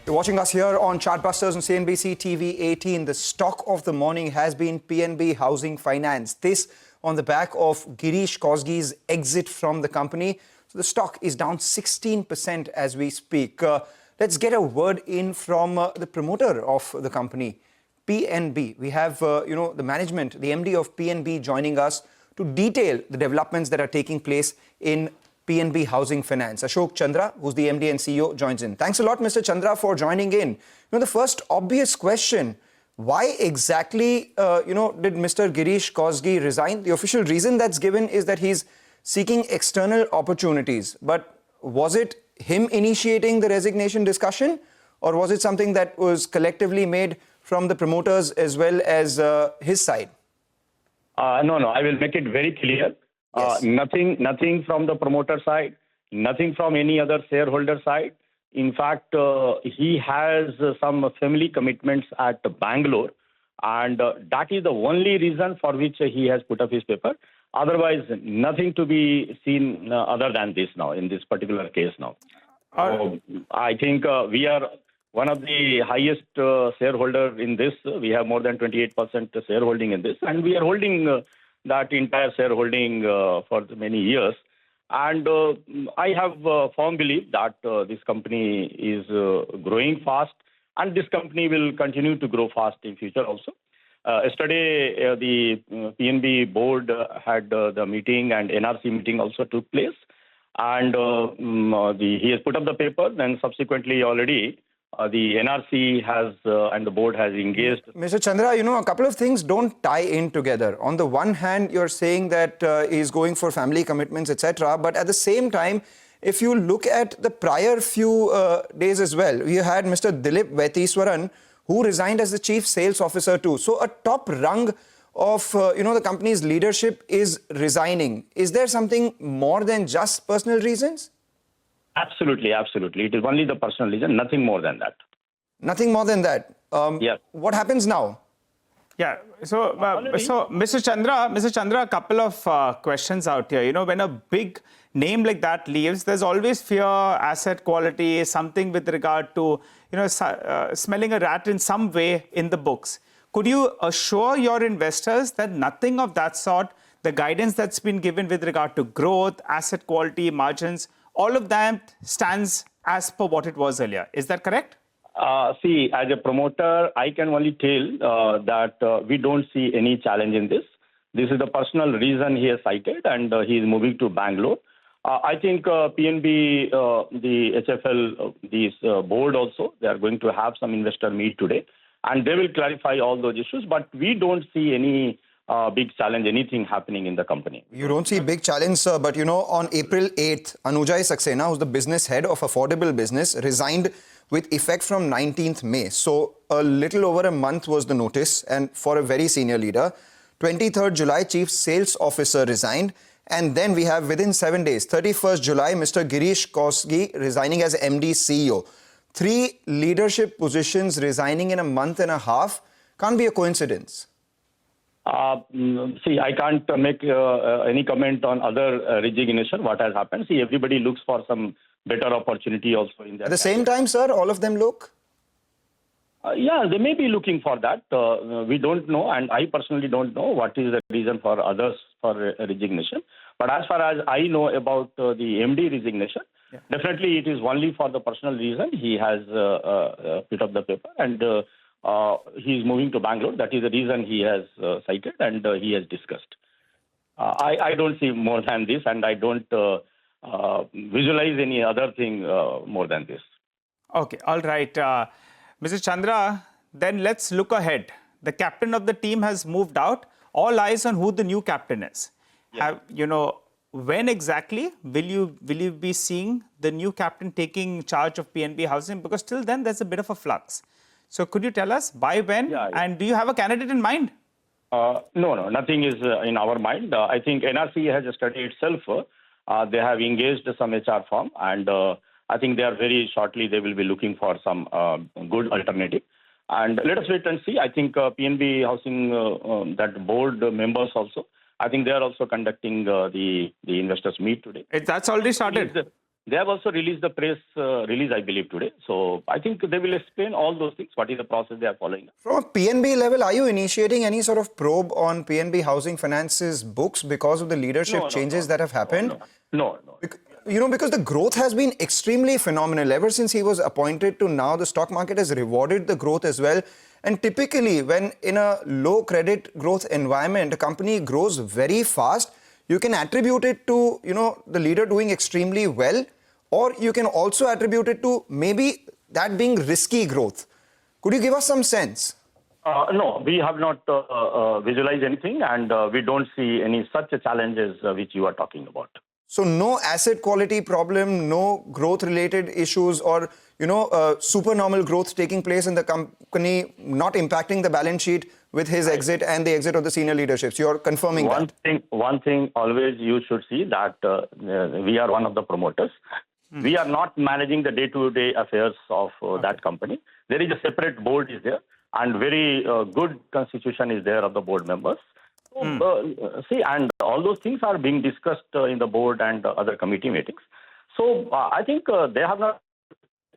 You're watching us here on Chartbusters on CNBC-TV18. The stock of the morning has been PNB Housing Finance. This on the back of Girish Kosgei's exit from the company. So the stock is down 16% as we speak. Let's get a word in from the promoter of the company, PNB. We have, the management, the MD of PNB joining us to detail the developments that are taking place in PNB Housing Finance. Ashok Chandra, who's the MD and CEO, joins in. Thanks a lot, Mr. Chandra, for joining in. The first obvious question, why exactly, did Mr. Girish Kosgei resign? The official reason that's given is that he's seeking external opportunities. But was it him initiating the resignation discussion, or was it something that was collectively made from the promoters as well as his side? No, I will make it very clear. Yes. Nothing from the promoter side, nothing from any other shareholder side. In fact, he has some family commitments at Bangalore, and that is the only reason for which he has put up his paper. Otherwise, nothing to be seen other than this now, in this particular case now. I think we are one of the highest shareholder in this. We have more than 28% shareholding in this, and we are holding that entire shareholding for many years. And I have firm belief that this company is growing fast, and this company will continue to grow fast in future also. Yesterday, the PNB board had the meeting, and NRC meeting also took place. And he has put up the paper, and subsequently already the NRC has and the board has engaged. Mr. Chandra, a couple of things don't tie in together. On the one hand, you're saying that he's going for family commitments, etc. But at the same time, if you look at the prior few days as well, you had Mr. Dilip Vaiteeswaran, who resigned as the chief sales officer too. So a top rung of the company's leadership is resigning. Is there something more than just personal reasons? Absolutely. It is only the personal reason, nothing more than that. Nothing more than that. Yeah. What happens now? Yeah. So Mr. Chandra, a couple of questions out here. When a big name like that leaves, there's always fear, asset quality, something with regard to, smelling a rat in some way in the books. Could you assure your investors that nothing of that sort, the guidance that's been given with regard to growth, asset quality, margins, all of that stands as per what it was earlier? Is that correct? See, as a promoter, I can only tell that we don't see any challenge in this. This is the personal reason he has cited, and he is moving to Bangalore. I think PNB, the HFL, this board also, they are going to have some investor meet today, and they will clarify all those issues. But we don't see any big challenge, anything happening in the company. You don't see big challenge, sir, but on April 8th, Anujai Saxena, who's the business head of Affordable Business, resigned with effect from 19th May. So a little over a month was the notice, and for a very senior leader. 23rd July, chief sales officer resigned. And then we have within 7 days, 31st July, Mr. Girish Kosgei resigning as MD CEO. 3 leadership positions resigning in a month and a half can't be a coincidence. See, I can't make any comment on other resignation, what has happened. See, everybody looks for some better opportunity also in that. At the same time, sir, all of them look? Yeah, they may be looking for that. We don't know, and I personally don't know what is the reason for others for resignation. But as far as I know about the MD resignation, definitely it is only for the personal reason. He has put up the paper, and he is moving to Bangalore. That is the reason he has cited, and he has discussed. I don't see more than this, and I don't visualize any other thing more than this. Okay, all right. Mr. Chandra, then let's look ahead. The captain of the team has moved out. All eyes on who the new captain is. Yeah. When exactly will you be seeing the new captain taking charge of PNB Housing? Because till then, there's a bit of a flux. So could you tell us by when? Yeah. And do you have a candidate in mind? No, nothing is in our mind. I think NRC has studied itself. They have engaged some HR firm, and I think they are very shortly they will be looking for some good alternative. And let us wait and see. I think PNB Housing, that board members also, I think they are also conducting the investors meet today. That's already started. They have also released the press release, I believe, today. So I think they will explain all those things, what is the process they are following. From a PNB level, are you initiating any sort of probe on PNB Housing Finance's books because of the leadership changes that have happened? No. Because the growth has been extremely phenomenal. Ever since he was appointed to now, the stock market has rewarded the growth as well. And typically, when in a low credit growth environment, a company grows very fast, you can attribute it to, the leader doing extremely well, or you can also attribute it to maybe that being risky growth. Could you give us some sense? No, we have not visualized anything, and we don't see any such challenges which you are talking about. So no asset quality problem, no growth-related issues, or supernormal growth taking place in the company, not impacting the balance sheet with his exit and the exit of the senior leadership. So you're confirming that. One thing always you should see that we are one of the promoters. We are not managing the day-to-day affairs of that company. There is a separate board is there, and very good constitution is there of the board members. See, and all those things are being discussed in the board and other committee meetings. So I think they have not.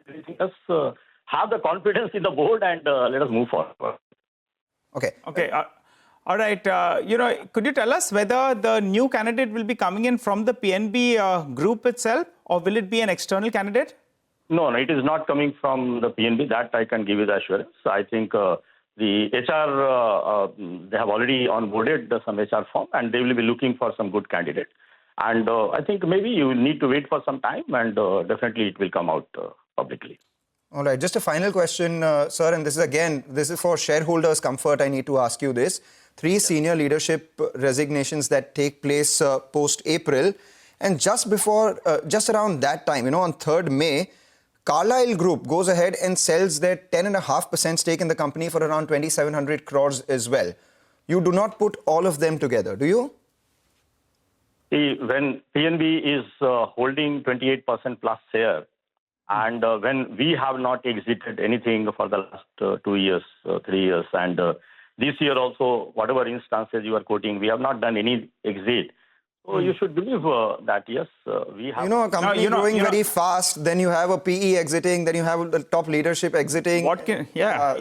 Let us have the confidence in the board and let us move forward. Okay. All right. Could you tell us whether the new candidate will be coming in from the PNB group itself, or will it be an external candidate? No, it is not coming from the PNB. That I can give you the assurance. I think the HR, they have already onboarded some HR firm, and they will be looking for some good candidate. And I think maybe you need to wait for some time, and definitely it will come out publicly. All right, just a final question, sir, and this is for shareholders' comfort. I need to ask you this. 3 senior leadership resignations that take place post-April, and just around that time, on 3rd May, Carlyle Group goes ahead and sells their 10.5% stake in the company for around 2,700 crores as well. You do not put all of them together, do you? See, when PNB is holding 28% plus share, and when we have not exited anything for the last 2 years, 3 years, and this year also, whatever instances you are quoting, we have not done any exit. So you should believe that, yes, we have... a company growing very fast, then you have a PE exiting, then you have the top leadership exiting.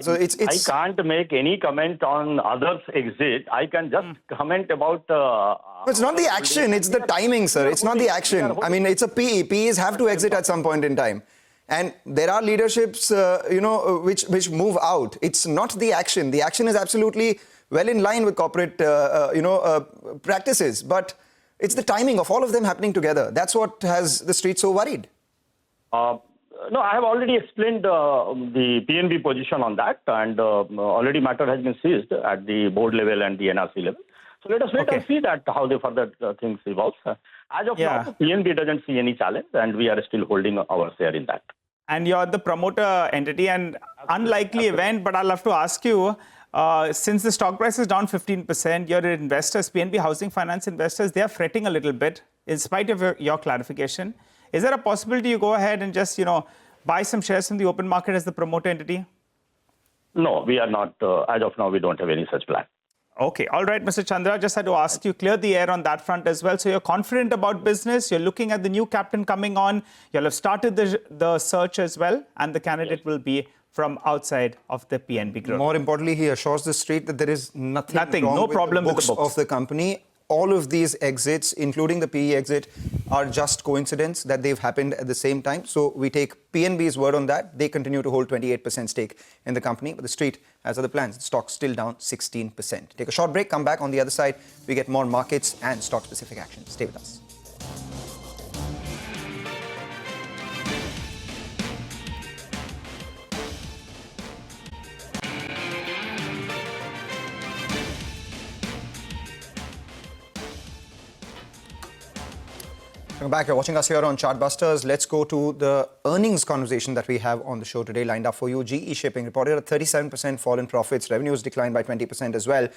So it's... I can't make any comment on others' exit. I can just comment about... it's not the action, it's the timing, sir. It's not the action. I mean, it's a PE. PEs have to exit at some point in time. And there are leaderships, which move out. It's not the action. The action is absolutely well in line with corporate, practices. But it's the timing of all of them happening together. That's what has the street so worried. No, I have already explained the PNB position on that, and already matter has been seized at the board level and the NRC level. So let us wait and see that how the further things evolve. As of now, PNB doesn't see any challenge, and we are still holding our share in that. And you're the promoter entity, and unlikely event, but I'll have to ask you, since the stock price is down 15%, your investors, PNB Housing Finance investors, they are fretting a little bit in spite of your clarification. Is there a possibility you go ahead and just, buy some shares from the open market as the promoter entity? No, we are not. As of now, we don't have any such plan. Okay. All right, Mr. Chandra, just had to ask you, clear the air on that front as well. So you're confident about business. You're looking at the new captain coming on. You'll have started the search as well. And the candidate will be from outside of the PNB group. More importantly, he assures the street that there is nothing wrong no with problem the books with the books of the company. All of these exits, including the PE exit, are just coincidence that they've happened at the same time. So we take PNB's word on that. They continue to hold 28% stake in the company. But the street has other plans. The stock's still down 16%. Take a short break, come back on the other side. We get more markets and stock-specific action. Stay with us. Welcome back. You're watching us here on Chartbusters. Let's go to the earnings conversation that we have on the show today lined up for you. GE Shipping reported a 37% fall in profits. Revenues declined by 20% as well.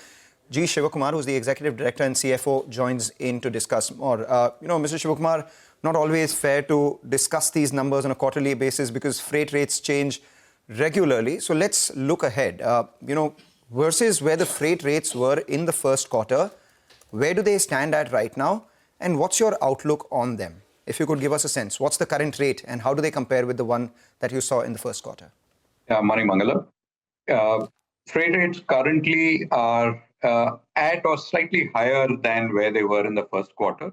G. Shivakumar, who's the Executive Director and CFO, joins in to discuss more. Mr. Shivakumar, not always fair to discuss these numbers on a quarterly basis because freight rates change regularly. So let's look ahead. Versus where the freight rates were in the first quarter, where do they stand at right now? And what's your outlook on them? if you could give us a sense, what's the current rate and how do they compare with the one that you saw in the first quarter? Morning, Mangalam. Freight rates currently are at or slightly higher than where they were in the first quarter.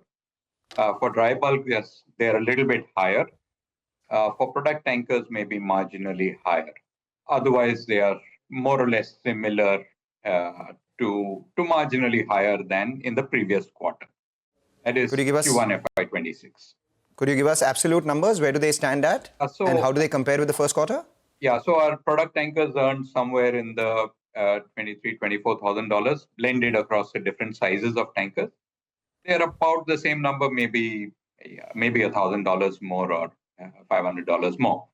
For dry bulk, yes, they're a little bit higher. For product tankers, maybe marginally higher. Otherwise, they are more or less similar to marginally higher than in the previous quarter. That is Q1 FY26. Could you give us absolute numbers? Where do they stand at? And how do they compare with the first quarter? Yeah, so our product tankers earned somewhere in the $23,000, $24,000 blended across the different sizes of tankers. They're about the same number, maybe $1,000 more or $500 more.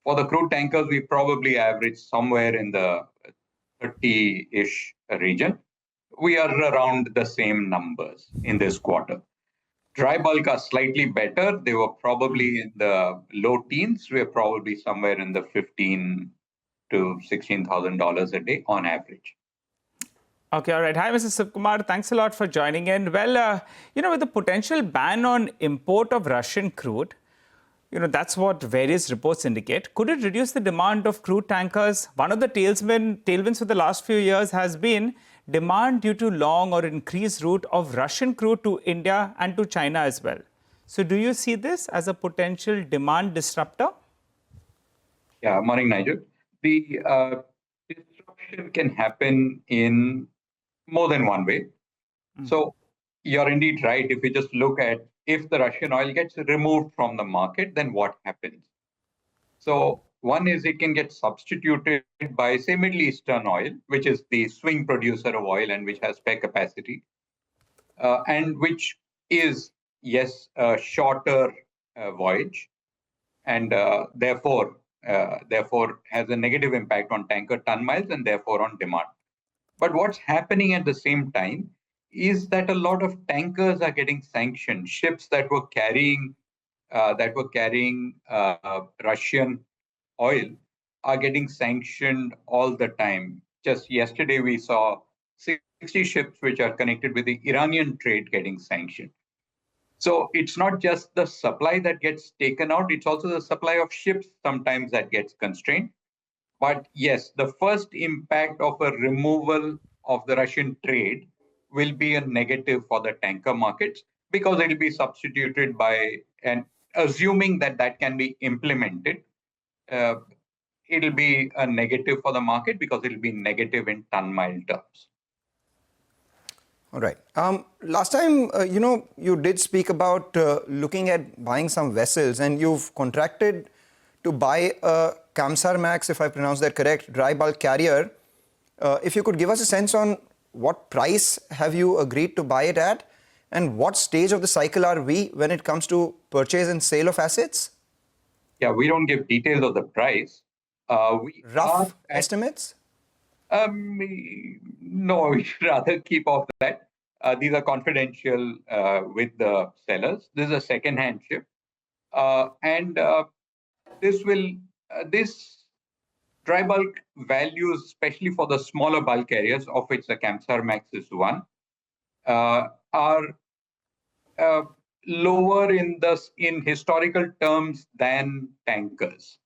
For the crude tankers, we probably average somewhere in the 30-ish region. We are around the same numbers in this quarter. Dry bulk are slightly better. They were probably in the low teens. We're probably somewhere in the $15,000 to $16,000 a day on average. Okay, all right. Hi, Mr. Subkumar. Thanks a lot for joining in. Well, with the potential ban on import of Russian crude, that's what various reports indicate. Could it reduce the demand of crude tankers? One of the tailwinds for the last few years has been demand due to long or increased route of Russian crude to India and to China as well. So do you see this as a potential demand disruptor? Yeah, morning, Nigel. The disruption can happen in more than one way. So you're indeed right. If you just look at if the Russian oil gets removed from the market, then what happens? So one is it can get substituted by, say, Middle Eastern oil, which is the swing producer of oil and which has spare capacity, and which is, yes, a shorter voyage, and therefore has a negative impact on tanker ton miles and therefore on demand. But what's happening at the same time is that a lot of tankers are getting sanctioned. Ships that were carrying Russian oil are getting sanctioned all the time. Just yesterday, we saw 60 ships which are connected with the Iranian trade getting sanctioned. So it's not just the supply that gets taken out, it's also the supply of ships sometimes that gets constrained. But yes, the first impact of a removal of the Russian trade will be a negative for the tanker markets because it will be substituted by, and assuming that that can be implemented, it'll be a negative for the market because it'll be negative in ton mile terms. All right. Last time, you did speak about looking at buying some vessels, and you've contracted to buy a Kamsarmax, if I pronounced that correct, dry bulk carrier. If you could give us a sense on what price have you agreed to buy it at, and what stage of the cycle are we when it comes to purchase and sale of assets? Yeah, we don't give details of the price. Rough estimates? No, we should rather keep off that. These are confidential with the sellers. This is a second-hand ship. This dry bulk values, especially for the smaller bulk carriers, of which the Kamsarmax is one, are lower in historical terms than tankers.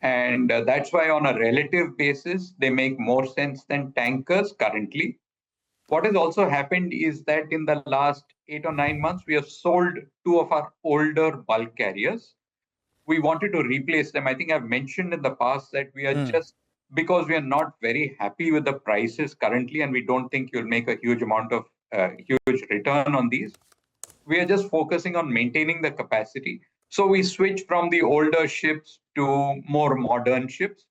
And that's why on a relative basis, they make more sense than tankers currently. What has also happened is that in the last 8 or 9 months, we have sold 2 of our older bulk carriers. We wanted to replace them. I think I've mentioned in the past that we are because we are not very happy with the prices currently, and we don't think you'll make a huge amount of huge return on these. We are just focusing on maintaining the capacity. So we switched from the older ships to more modern ships,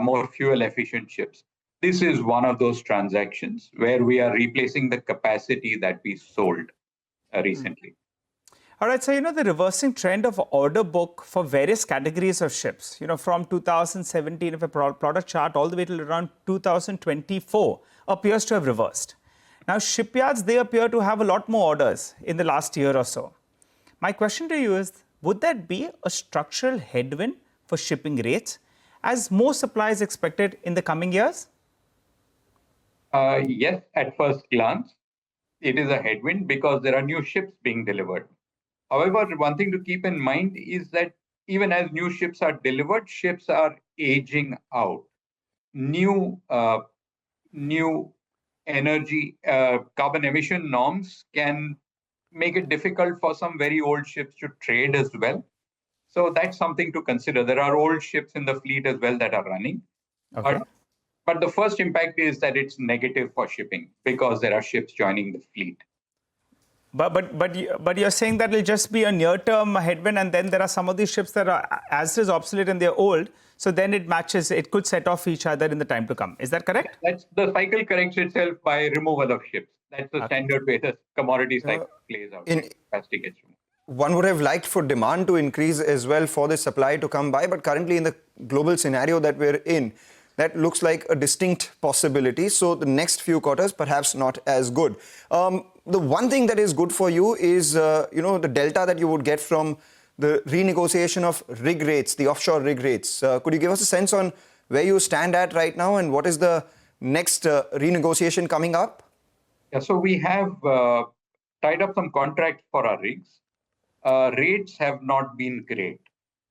more fuel-efficient ships. This is one of those transactions where we are replacing the capacity that we sold recently. All right, so the reversing trend of order book for various categories of ships, from 2017, if a product chart, all the way till around 2024, appears to have reversed. Now, shipyards, they appear to have a lot more orders in the last year or so. My question to you is, would that be a structural headwind for shipping rates as more supply is expected in the coming years? Yes, at first glance, it is a headwind because there are new ships being delivered. However, one thing to keep in mind is that even as new ships are delivered, ships are aging out. New energy carbon emission norms can make it difficult for some very old ships to trade as well. So that's something to consider. There are old ships in the fleet as well that are running. Okay. But the first impact is that it's negative for shipping because there are ships joining the fleet. But you're saying that it'll just be a near-term headwind, and then there are some of these ships that are as is obsolete and they're old. So then it matches. It could set off each other in the time to come. Is that correct? That's the cycle corrects itself by removal of ships. That's the standard way the commodity cycle plays out. Capacity gets removed. One would have liked for demand to increase as well for the supply to come by, but currently in the global scenario that we're in, that looks like a distinct possibility. So the next few quarters, perhaps not as good. The one thing that is good for you is, the delta that you would get from the renegotiation of rig rates, the offshore rig rates. Could you give us a sense on where you stand at right now and what is the next renegotiation coming up? Yeah, so we have tied up some contracts for our rigs. Rates have not been great.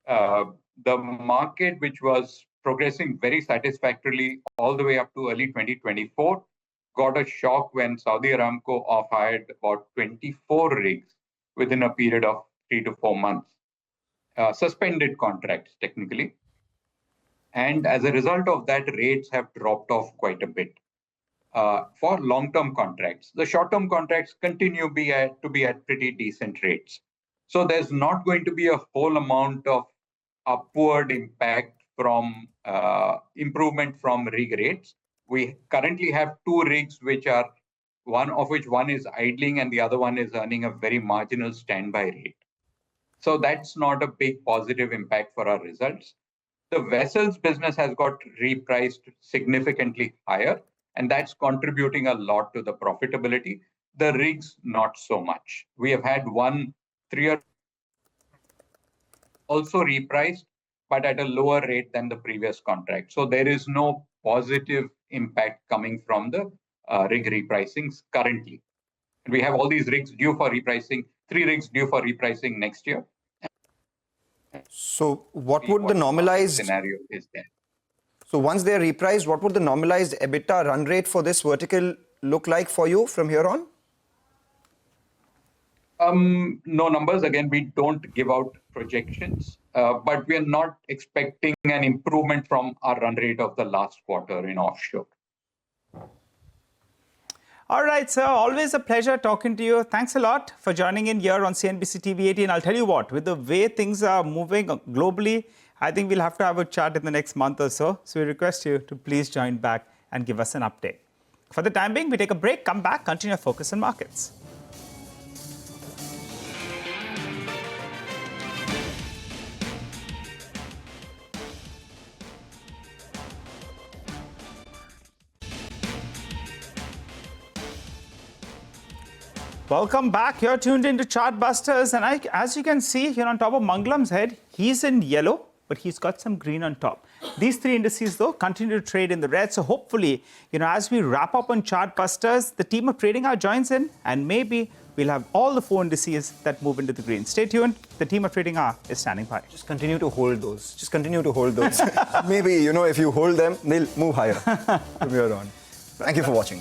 The market, which was progressing very satisfactorily all the way up to early 2024, got a shock when Saudi Aramco off-hired about 24 rigs within a period of 3 to 4 months. Suspended contracts, technically. And as a result of that, rates have dropped off quite a bit for long-term contracts. The short-term contracts continue to be at pretty decent rates. So there's not going to be a whole amount of upward impact from improvement from rig rates. We currently have 2 rigs, one of which is idling and the other one is earning a very marginal standby rate. So that's not a big positive impact for our results. The vessels business has got repriced significantly higher, and that's contributing a lot to the profitability. The rigs, not so much. We have had 1 3-year also repriced, but at a lower rate than the previous contract. So there is no positive impact coming from the rig repricings currently. And we have all these rigs due for repricing, 3 rigs due for repricing next year. So what would the normalized scenario is there? So once they're repriced, what would the normalized EBITDA run rate for this vertical look like for you from here on? No numbers. Again, we don't give out projections, but we are not expecting an improvement from our run rate of the last quarter in offshore. All right, sir. Always a pleasure talking to you. Thanks a lot for joining in here on CNBC-TV18. I'll tell you what, with the way things are moving globally, I think we'll have to have a chat in the next month or so. So we request you to please join back and give us an update. For the time being, we take a break, come back, continue our focus on markets. Welcome back. You're tuned into Chartbusters, and as you can see here on top of Mangalam's head, he's in yellow, but he's got some green on top. These 3 indices, though, continue to trade in the red. So hopefully, as we wrap up on Chartbusters, the team of Trading Hour joins in, and maybe we'll have all the 4 indices that move into the green. Stay tuned. The team of Trading Hour is standing by. Just continue to hold those. Just continue to hold those. Maybe, if you hold them, they'll move higher from here on. Thank you for watching.